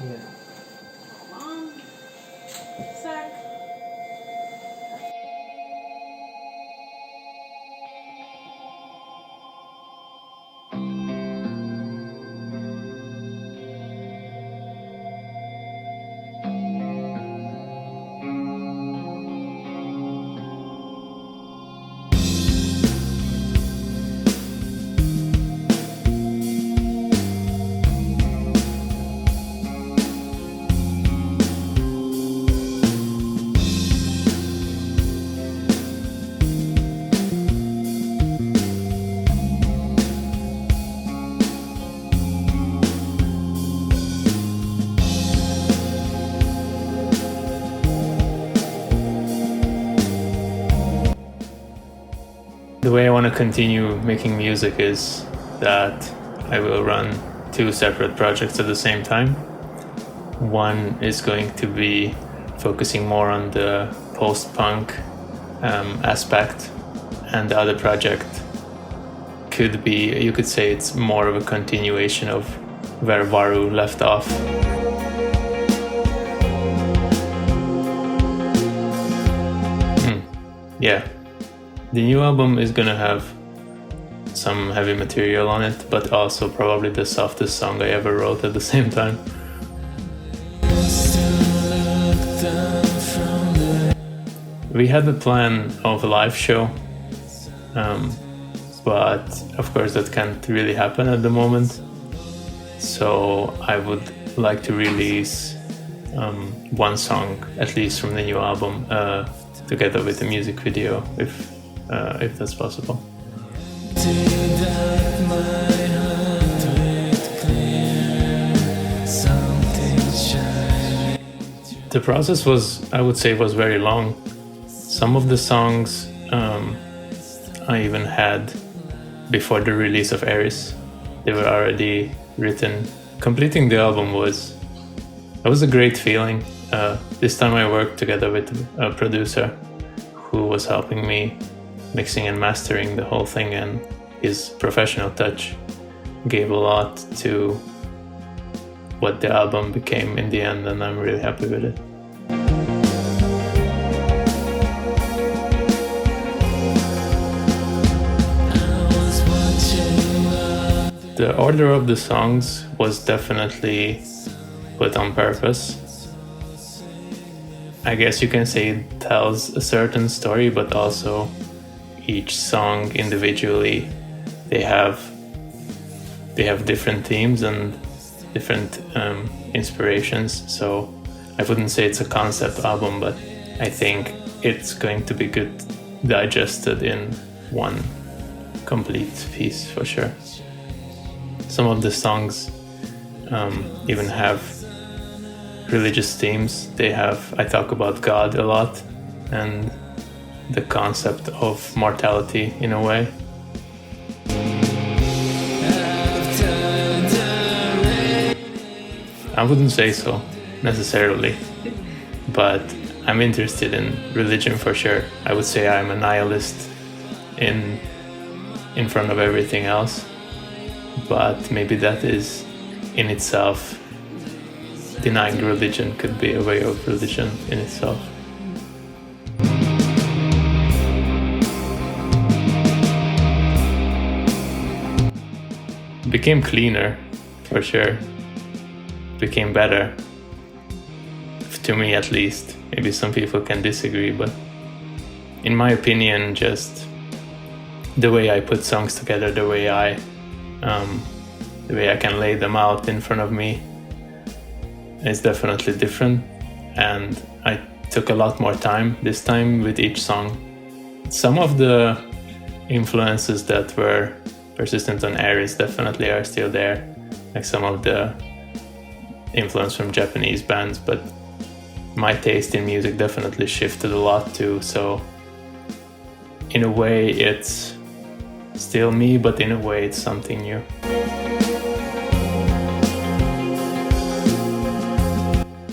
Yeah. Hold on. Sec. The way I want to continue making music is that I will run 2 separate projects at the same time. One is going to be focusing more on the post-punk aspect, and the other project could be, you could say it's more of a continuation of where Varu left off. Yeah. The new album is gonna have some heavy material on it, but also probably the softest song I ever wrote at the same time. We had the plan of a live show, but of course that can't really happen at the moment. So I would like to release one song, at least from the new album, together with a music video, if that's possible. The process was, I would say, was very long. Some of the songs I even had before the release of Eris. They were already written. Completing the album was a great feeling. This time I worked together with a producer who was helping me mixing and mastering the whole thing, and his professional touch gave a lot to what the album became in the end, and I'm really happy with it. The order of the songs was definitely put on purpose. I guess you can say it tells a certain story, but also each song individually, they have different themes and different inspirations. So I wouldn't say it's a concept album, but I think it's going to be good digested in one complete piece for sure. Some of the songs even have religious themes. I talk about God a lot and the concept of mortality in a way. I wouldn't say so necessarily, but I'm interested in religion for sure. I would say I'm a nihilist in front of everything else, but maybe that is in itself, denying religion could be a way of religion in itself. Became cleaner, for sure. Became better, to me at least. Maybe some people can disagree, but in my opinion, just the way I put songs together, the way I can lay them out in front of me is definitely different, and I took a lot more time this time with each song. Some of the influences that were persistent on Eris definitely are still there, like some of the influence from Japanese bands, but my taste in music definitely shifted a lot too, so in a way it's still me, but in a way it's something new.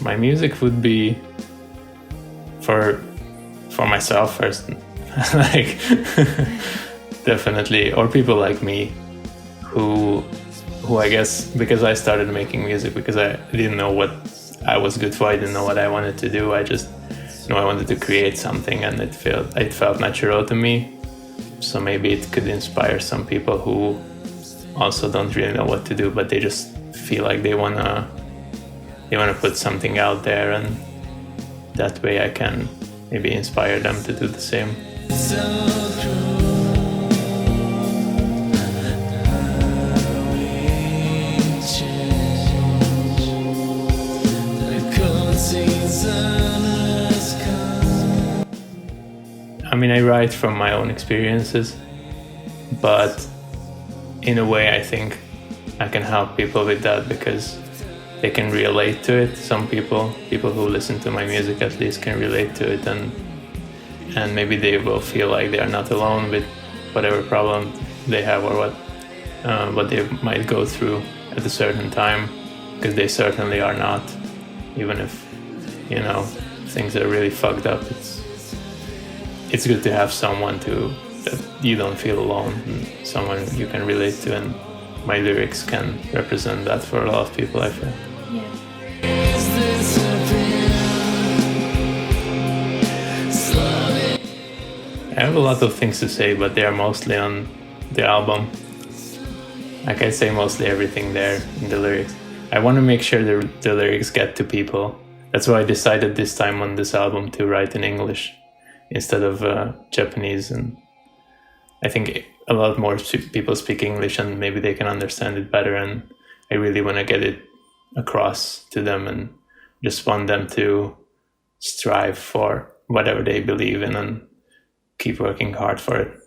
My music would be for myself first, like definitely, or people like me who who I guess, because I started making music because I didn't know what I was good for, I didn't know what I wanted to do. I just I wanted to create something, and it felt natural to me. So maybe it could inspire some people who also don't really know what to do, but they just feel like they wanna put something out there, and that way I can maybe inspire them to do the same. I mean, I write from my own experiences, but in a way I think I can help people with that because they can relate to it. Some people who listen to my music at least can relate to it, and maybe they will feel like they are not alone with whatever problem they have or what they might go through at a certain time, because they certainly are not. Even if things are really fucked up, it's good to have someone that you don't feel alone, and someone you can relate to, and my lyrics can represent that for a lot of people, I feel. Yeah. I have a lot of things to say, but they are mostly on the album. I can say mostly everything there in the lyrics. I want to make sure the lyrics get to people. That's why I decided this time on this album to write in English instead of Japanese, and I think a lot more people speak English and maybe they can understand it better, and I really want to get it across to them and just want them to strive for whatever they believe in and keep working hard for it.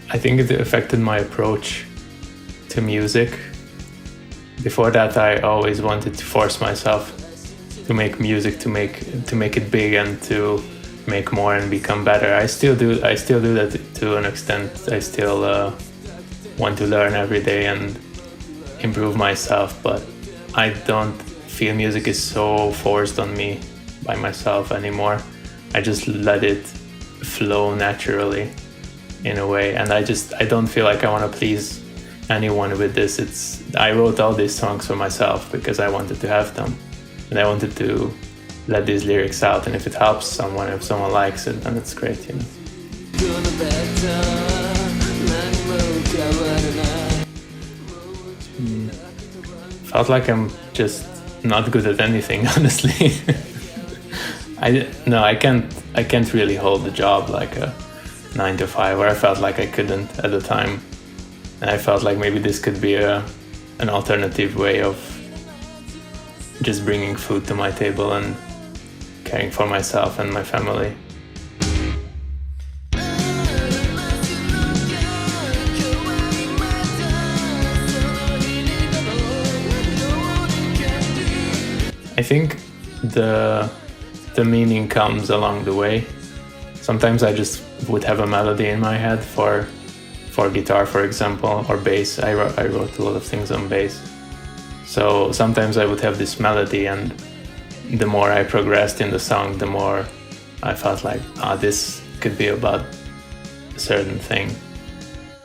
I think it affected my approach to music. Before that, I always wanted to force myself to make music, to make it big and to make more and become better. I still do that to an extent. I still want to learn every day and improve myself, but I don't feel music is so forced on me by myself anymore. I just let it flow naturally in a way, and I don't feel like I want to please anyone with this. I wrote all these songs for myself because I wanted to have them, and I wanted to let these lyrics out, and if it helps someone, if someone likes it, then it's great, Felt like I'm just not good at anything, honestly. I can't really hold a job like a 9 to 5, or I felt like I couldn't at the time, and I felt like maybe this could be an alternative way of just bringing food to my table and caring for myself and my family. I think the meaning comes along the way. Sometimes I just would have a melody in my head for guitar, for example, or bass. I wrote a lot of things on bass. So sometimes I would have this melody, and the more I progressed in the song, the more I felt like, this could be about a certain thing.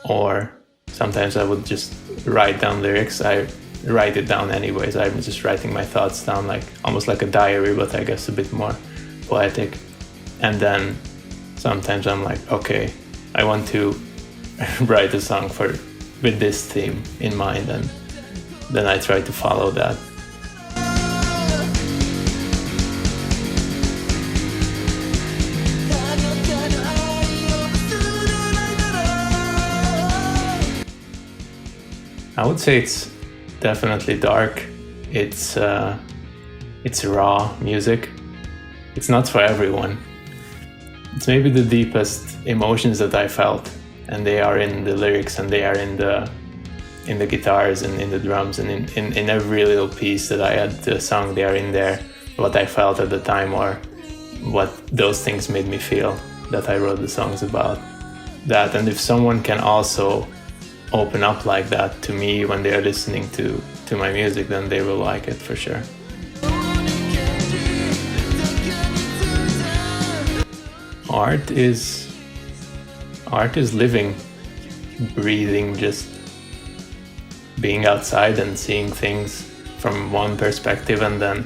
Or sometimes I would just write down lyrics. I write it down anyways. I'm just writing my thoughts down, like almost like a diary, but I guess a bit more poetic. And then sometimes I'm like, okay, I want to write a song with this theme in mind, and then I try to follow that. I would say it's definitely dark. It's raw music. It's not for everyone. It's maybe the deepest emotions that I felt, and they are in the lyrics, and they are in the in the guitars and in the drums and in every little piece that I had the song there in there, what I felt at the time or what those things made me feel that I wrote the songs about. That, and if someone can also open up like that to me when they are listening to my music, then they will like it for sure. Art is living, breathing, just being outside and seeing things from one perspective and then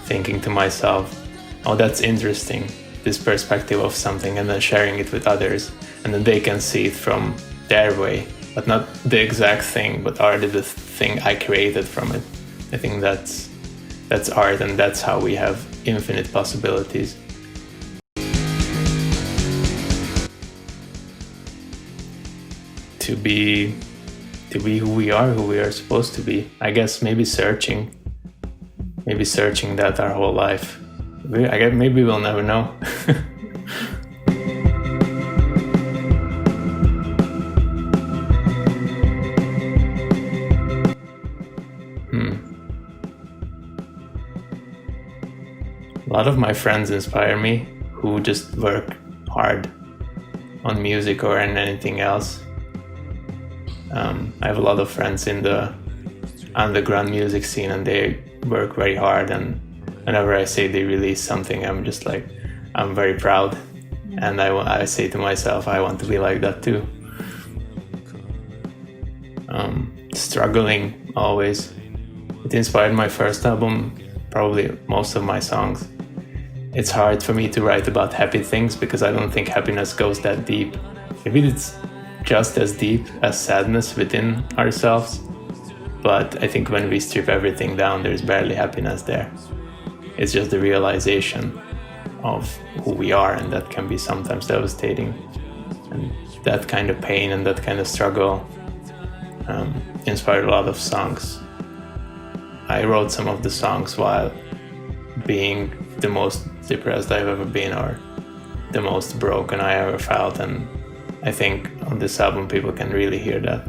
thinking to myself, oh, that's interesting, this perspective of something, and then sharing it with others, and then they can see it from their way, but not the exact thing, but already the thing I created from it. I think that's art, and that's how we have infinite possibilities. To be who we are supposed to be. I guess maybe searching that our whole life. I guess maybe we'll never know. A lot of my friends inspire me who just work hard on music or in anything else. I have a lot of friends in the underground music scene, and they work very hard, and whenever I say they release something, I'm just like, I'm very proud, and I say to myself, I want to be like that too. Struggling always. It inspired my first album, probably most of my songs. It's hard for me to write about happy things because I don't think happiness goes that deep. Maybe it's just as deep as sadness within ourselves, but I think when we strip everything down, there's barely happiness there. It's just the realization of who we are, and that can be sometimes devastating. And that kind of pain and that kind of struggle inspired a lot of songs. I wrote some of the songs while being the most depressed I've ever been, or the most broken I ever felt, and I think on this album people can really hear that.